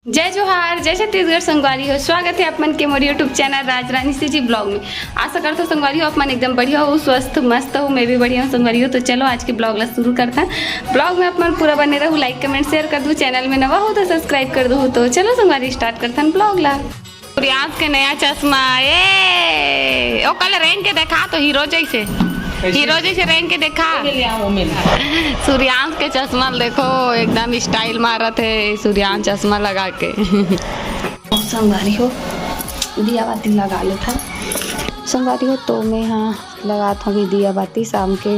जय जोहार, जय छत्तीसगढ़ संगवारी हो। स्वागत है अपन के मोर यूट्यूब चैनल राज रानी सी जी ब्लॉग में। आशा करता हूँ संगवारी हो अपन एकदम बढ़िया हो, स्वस्थ मस्त हो। मैं भी बढ़िया हूँ संगवारी हो। तो चलो आज के ब्लॉग ला शुरू करता है। ब्लॉग में अपन पूरा बने रहूँ, लाइक कमेंट शेयर कर दूँ। चैनल में नवा हो तो सब्सक्राइब कर दो। तो चलो संगवारी स्टार्ट करता है ब्लॉग ला। सूर्यांश के नया चश्मा ए ओ कल रेंग के देखा तो हीरो जैसे रेंग के देखा। सूर्यांश के चश्मा देखो एकदम स्टाइल मारा थे सूर्यांश चश्मा लगा के। संगवारी हो दिया बाती लगा ले था संगवारी हो। तो मैं यहाँ लगा था भी दिया बाती, शाम के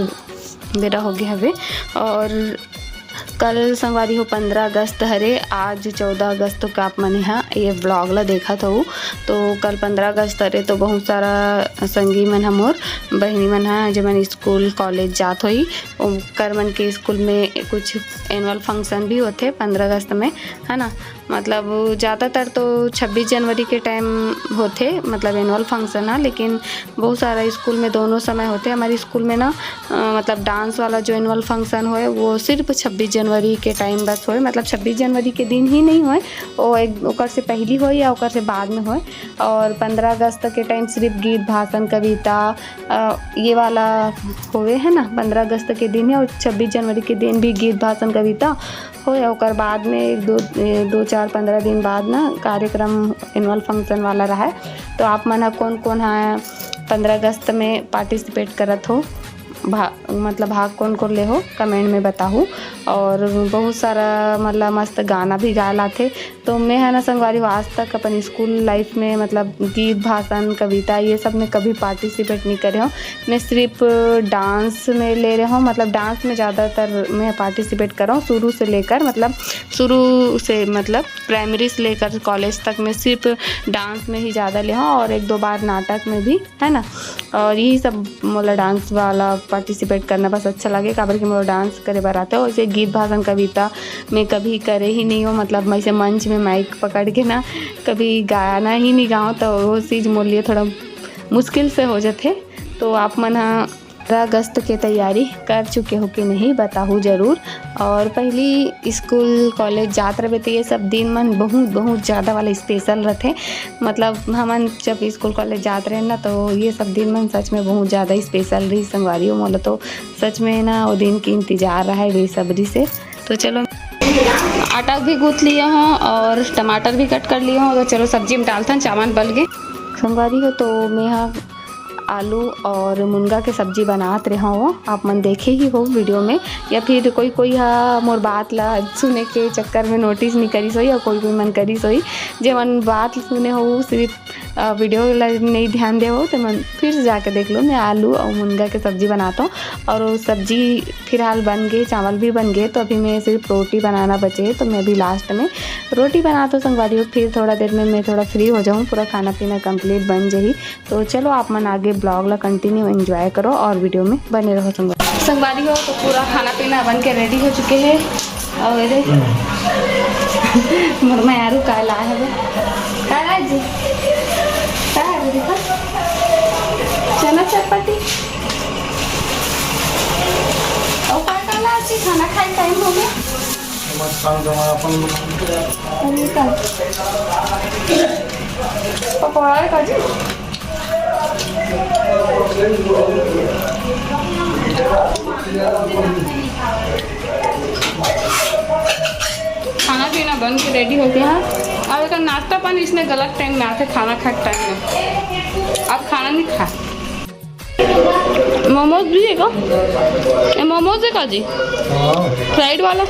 बेरा हो गया हवे। और कल संगवारी हो 15 अगस्त हरे, आज 14 अगस्त का आप मन यहाँ ये ब्लॉग ला देखा था। तो कल 15 अगस्त हरे तो बहुत सारा संगी मन मोर बहनी मन है जो मन स्कूल कॉलेज जात होई। कर मन के स्कूल में कुछ एनुअल फंक्शन भी होते 15 अगस्त में, है ना। मतलब ज़्यादातर तो 26 जनवरी के टाइम होते, मतलब एनुअल फंक्शन है। लेकिन बहुत सारा स्कूल में दोनों समय होते। हमारे स्कूल में ना मतलब डांस वाला जो एनुअल फंक्शन होए वो सिर्फ 26 जनवरी के टाइम बस होए। मतलब 26 जनवरी के दिन ही नहीं होए, वो एक ओकर से पहली होए या ओकर से बाद में होए। और 15 अगस्त के टाइम सिर्फ गीत भाषण कविता ये वाला होए, है ना। 15 अगस्त के दिन है और 26 जनवरी के दिन भी गीत भाषण कविता होए। और बाद में दो चार 15 दिन बाद ना कार्यक्रम एनुअल फंक्शन वाला रहा है। तो आप मन कौन कौन है 15 अगस्त में पार्टिसिपेट करत हो, मतलब भाग कौन कौन ले हो कमेंट में बताऊँ। और बहुत सारा मतलब मस्त गाना भी गाला थे। तो मैं है ना संगवारी आज तक अपन स्कूल लाइफ में मतलब गीत भाषण कविता ये सब में कभी पार्टिसिपेट नहीं करे हूँ। मैं सिर्फ डांस में ले रहा हूँ, मतलब डांस में ज़्यादातर मैं पार्टिसिपेट कर रहा हूँ शुरू से लेकर, मतलब शुरू से मतलब प्राइमरी से लेकर कॉलेज तक मैं सिर्फ डांस में ही ज़्यादा ले हूँ। और एक दो बार नाटक में भी, है ना। और यही सब मतलब डांस वाला पार्टिसिपेट करना बस अच्छा लगे, काबर कि मोर डांस करे बर आता है। वैसे गीत भाषण कविता में कभी करे ही नहीं हो, मतलब मैं से मंच में माइक पकड़ के ना कभी गाना ही नहीं गाऊँ। तो वो चीज़ मोर लिए थोड़ा मुश्किल से हो जाते। तो आप मन 15 अगस्त के तैयारी कर चुके हो कि नहीं बताऊँ ज़रूर। और पहली स्कूल कॉलेज जात रहे तो ये सब दिन मन बहुत ज़्यादा वाला स्पेशल रहते। मतलब हमन जब स्कूल कॉलेज जात रहे ना तो ये सब दिन मन सच में बहुत ज़्यादा स्पेशल रही संगवारी हो। मोला तो सच में ना वो दिन की इंतज़ार रहा है बेसब्री से। तो चलो आटा भी गूँथ लिया हूँ और टमाटर भी कट कर लिया हूँ। तो चलो सब्जी में डालता हूँ, चावल बल गए संगवारी हो। तो मैं यहाँ आलू और मुनगा के सब्जी बनात रहा हो, आप मन देखे ही हो वीडियो में। या फिर कोई हा मोर बात ला सुने के चक्कर में नोटिस नहीं करी सोई, और कोई मन करी सोई जे मन बात सुने हो सिर्फ वीडियो ला नहीं ध्यान दे हो। तो मन फिर से जाके देख लो, मैं आलू और मुनगा के सब्जी बनाता हूँ। और वो सब्जी फिलहाल बन गई, चावल भी बन गए। तो अभी मैं सिर्फ रोटी बनाना बचे, तो मैं भी लास्ट में रोटी बनाता हूँ संगवारी हो। फिर थोड़ा देर में मैं थोड़ा फ्री हो जाऊँ, पूरा खाना पीना कंप्लीट बन जाही। तो चलो आप मन आगे ब्लॉग ला कंटिन्यू एंजॉय करो और वीडियो में बने रहो संगवारी हो। तो पूरा खाना पीना बन के रेडी हो चुके हैं। और मुरमा यारू का ला है जी देखा चना चटपटी और काला अच्छी खाना खाए टाइम हो गया। पकौड़ा है का जी खाना पीना बन के रेडी हो गया। अब एक नाश्ता पानी इसमें गलत टाइम में आते, खाना खा टाइम में अब खाना नहीं खा। मोमोज भी है क्या? मोमोज है का जी फ्राइड वाला।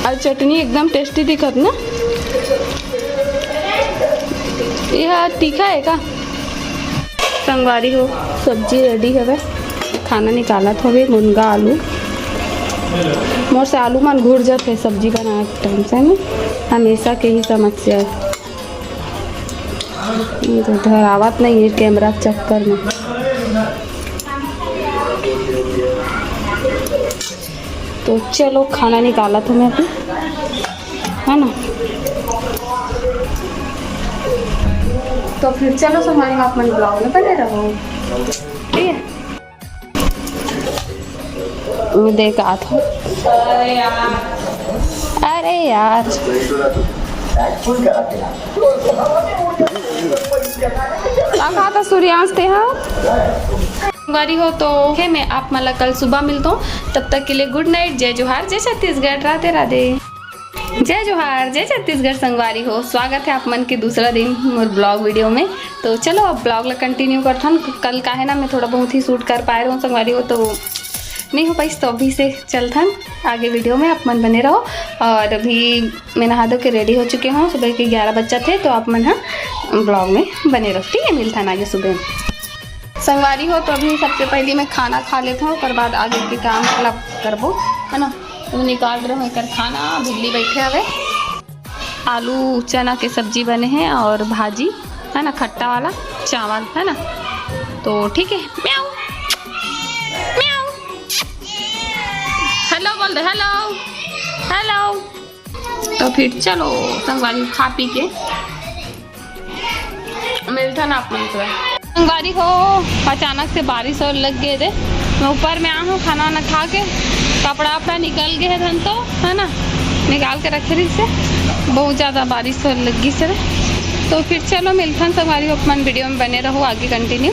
और चटनी एकदम टेस्टी दिखत ना। यह तीखा है का संगवारी हो। सब्जी रेडी है, खाना निकालत हो मुनगा आलू। मोर से आलू मन घुट जाते सब्जी बनाए टाइम से में, हमेशा के ही समस्या है। तो धरावत नहीं है कैमरा चक्कर में। तो चलो खाना निकाला था मैं अभी, है ना। तो फिर चलो हमारे आप मन ब्लॉग में बने रहो, ठीक है। मैं देख आता हूँ अरे यार आता सूर्यांश थे हाँ बारी हो तो है मैं आप मला कल सुबह मिलता हूँ। तब तक के लिए गुड नाइट। जय जोहार, जय छत्तीसगढ़, राधे राधे। जय जोहार, जय छत्तीसगढ़ संगवारी हो। स्वागत है आप मन के दूसरा दिन मोर ब्लॉग वीडियो में। तो चलो अब ब्लॉग ला कंटिन्यू करता हूँ। कल का है ना मैं थोड़ा बहुत ही शूट कर पाए रहा हूँ संगवारी हो, तो नहीं हो पाई, तो अभी से चलता आगे वीडियो में। आप मन बने रहो। और अभी मैं नहा धो के रेडी हो चुके हूँ। सुबह के 11 बच्चा थे, तो आप मन हाँ ब्लॉग में बने रहो, ठीक है। मिलता है आगे सुबह संगवारी हो। तो अभी सबसे पहले मैं खाना खा लेता हूँ, उसके बाद आगे के काम मतलब करबो, है ना। तो निकाल रहा हूँ एक खाना। बिल्ली बैठे हवे, आलू चना के सब्जी बने हैं और भाजी है ना, खट्टा वाला चावल है ना। तो ठीक है, म्याऊ म्याऊ, हेलो बोल दे, हेलो हेलो। तो फिर चलो संगवारी खा पी के मिलता ना आप लोग। संगवारी हो अचानक से बारिश और लग गए थे। मैं ऊपर में आ हूँ खाना वाना खा के, कपड़ा वपड़ा निकल गए धन तो है ना, निकाल के रखे रही से। बहुत ज़्यादा बारिश और लगी सर। तो फिर चलो मिलता संगवारी हो, अपन वीडियो में बने रहो आगे कंटिन्यू।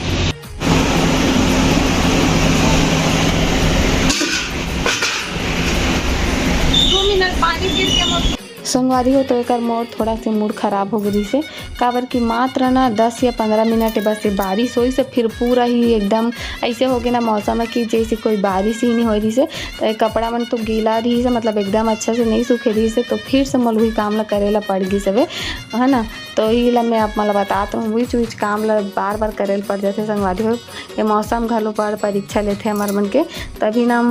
संगवारी हो तो एक मोर थोड़ा से मूड खराब हो गई से, काबर की मात्र ना 10 या 15 मिनट बस बारिश हुई से फिर पूरा ही एकदम ऐसे हो गया ना मौसम कि जैसे कोई बारिश ही नहीं हो रही से। तो कपड़ा मन तो गीला रही से, मतलब एकदम अच्छा से नहीं सूखे रही से। तो फिर से मोल वही काम ला करेला पड़ गई सब है ना। तो यही ला मैं आप मतलब बताता हूँ, बीच काम ला बार बार करेल पड़ जाते संगवारी हो। ये मौसम घलो पर परीक्षा लेते हमारे मन के, तभी ना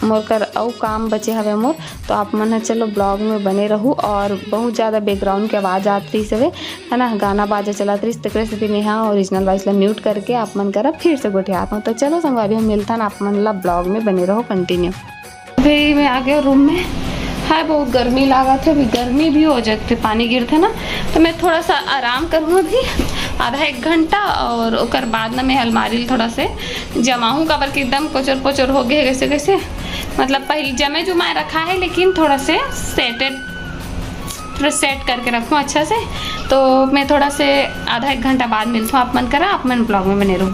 मोर कर और काम बचे हवे मोर। तो आप मन चलो ब्लॉग में बने रहूँ। और बहुत ज़्यादा बैकग्राउंड की आवाज़ आती रही सवे है ना, गाना बाजा चलाते रही, तक से मैं यहाँ ओरिजिनल वॉइस ला म्यूट करके आप मन करा फिर से गोठे आता हूँ। तो चलो संगवारी में मिलता ना, आप मन ला ब्लॉग में बने रहो कंटिन्यू। अभी मैं आ गया रूम में, है बहुत गर्मी लगा थे, अभी गर्मी भी हो जाते, पानी गिरते ना। तो मैं थोड़ा सा आराम करूँ अभी आधा 1 घंटा, और उसके बाद ना मैं अलमारी थोड़ा से जमाऊँ, काबर कि एकदम कोचर पोचर हो गए कैसे कैसे, मतलब पहले जमे जुमाए रखा है, लेकिन थोड़ा से सेट करके रखूँ अच्छा से। तो मैं थोड़ा से आधा 1 घंटा बाद मिलता हूँ। आप मन करा, आप मन ब्लॉग में बने रहो।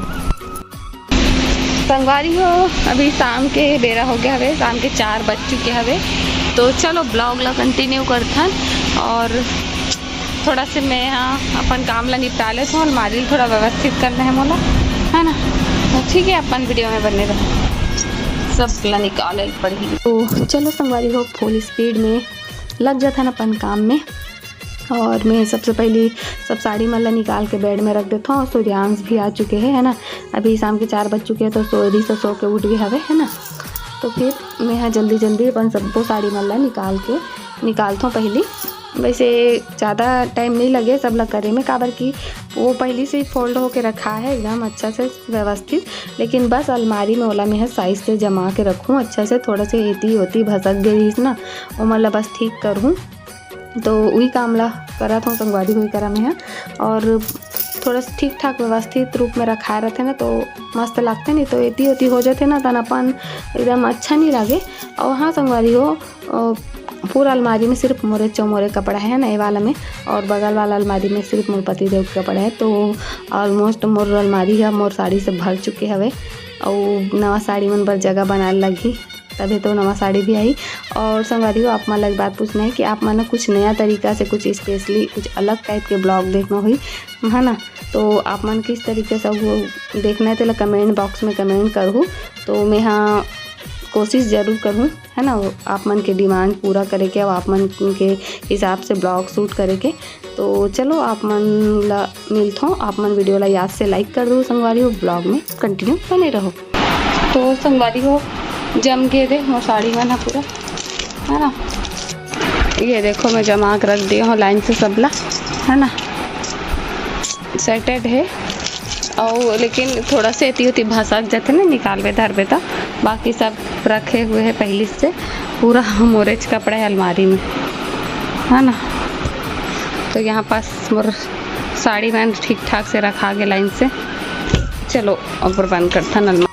संगवारी हो अभी शाम के बेरा हो गया हवे, शाम के 4 बज चुके हवे। तो चलो ब्लॉग ला कंटिन्यू करथन। और थोड़ा से मैं यहाँ अपन काम ला निपटा लेता हूँ, अलमारी थोड़ा व्यवस्थित करना है मोला, है ना। तो ठीक है, अपन वीडियो में बने रहो, सब ला निकाले पड़ी। तो चलो संगवारी हो फुल स्पीड में लग जाता है अपन काम में। और मैं सबसे पहले सब साड़ी मल्ला निकाल के बेड में रख देता हूँ। सूर्यांश भी आ चुके हैं है ना, अभी शाम के 4 बज चुके हैं। तो सोरी से सो के उठ गए हवे है ना। तो फिर मैं यहाँ जल्दी जल्दी अपन सबको साड़ी मल्ला निकालता हूँ पहले। वैसे ज़्यादा टाइम नहीं लगे सब लग करे में, काबर की वो पहले से ही फोल्ड होके रखा है एकदम अच्छा से व्यवस्थित। लेकिन बस अलमारी में ओला में है साइज से जमा के रखूँ अच्छा से। थोड़ा से एती होती भसक गई ना, वो मतलब बस ठीक करूँ। तो वही काम ला करा था संगवारी हुई करा में है। और थोड़ा सा ठीक ठाक व्यवस्थित रूप में रखा रहते ना तो मस्त लगते, नहीं तो एती होती हो जाते ना तन अपन एकदम अच्छा नहीं लगे। और हाँ संगवारी हो पूरा अलमारी में सिर्फ मोरे चौमोरे कपड़ा है ना ये वाला में, और बगल वाला अलमारी में सिर्फ मोर पति देव के कपड़ा है। तो ऑलमोस्ट मोर अलमारी है मोर साड़ी से भर चुके हवे। और नवा साड़ी मन पर जगह बनाने लगी, तभी तो नवा साड़ी भी आई। और संगवारी हो आप मन एक बात पूछना है कि आप मन कुछ नया तरीका से कुछ स्पेशली कुछ अलग टाइप के ब्लॉग देखना हुई है ना। तो आप मन किस तरीके से वो देखना है तो कमेंट बॉक्स में कमेंट करूँ। तो मैं यहाँ कोशिश ज़रूर करूँ है ना, आप मन के डिमांड पूरा करे के और आप मन के हिसाब से ब्लॉग शूट करे के। तो चलो आप मन ला मिलता हूँ, आप मन वीडियो ला याद से लाइक कर दो संगवारी हो, ब्लॉग में कंटिन्यू बने रहो। तो संगवारी हो जम के दे वो साड़ी में ना पूरा है ना, ये देखो मैं जमा कर रख दिया हूँ लाइन से सबला है ना, सेटेड है। और लेकिन थोड़ा से एती होती भसक जाते ना निकालवे धरबे तो, बाकी सब रखे हुए हैं पहले से। पूरा मोरेज कपड़ा है अलमारी में है ना। तो यहाँ पास मोर साड़ी मैंने ठीक ठाक से रखा गया लाइन से। चलो ऊपर बंद करता नलमा।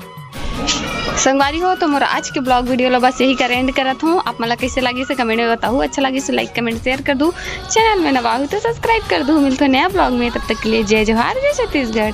संगवारी हो तो मोर आज के ब्लॉग वीडियो ला बस यही कर एंड करत हूँ। आप मला कैसे लगी से कमेंट में बताओ। अच्छा लगी तो लाइक कमेंट शेयर कर दूँ। चैनल में नवा हो तो सब्सक्राइब कर दूँ। मिलते नया ब्लॉग में, तब तक के लिए जय जोहार, जय छत्तीसगढ़।